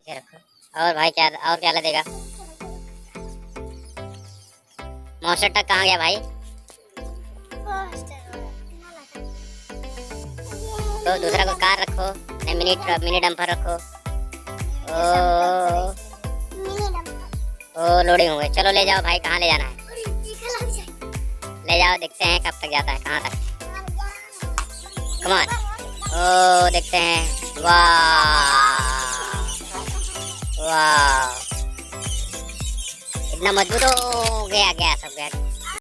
ये रखो। और भाई क्या, और क्या लगेगा? मॉन्स्टर ट्रक कहाँ गया भाई? तो दूसरा कोई कार रखो, नहीं मिनी डंपर रखो। ओ लोडिंग हो गई। चलो ले जाओ भाई, कहाँ ले जाना है? ले जाओ, देखते हैं कब तक जाता है, कहाँ तक। Come on. ओ देखते हैं। वाह वाह, इतना मजबूत हो गया गया सब।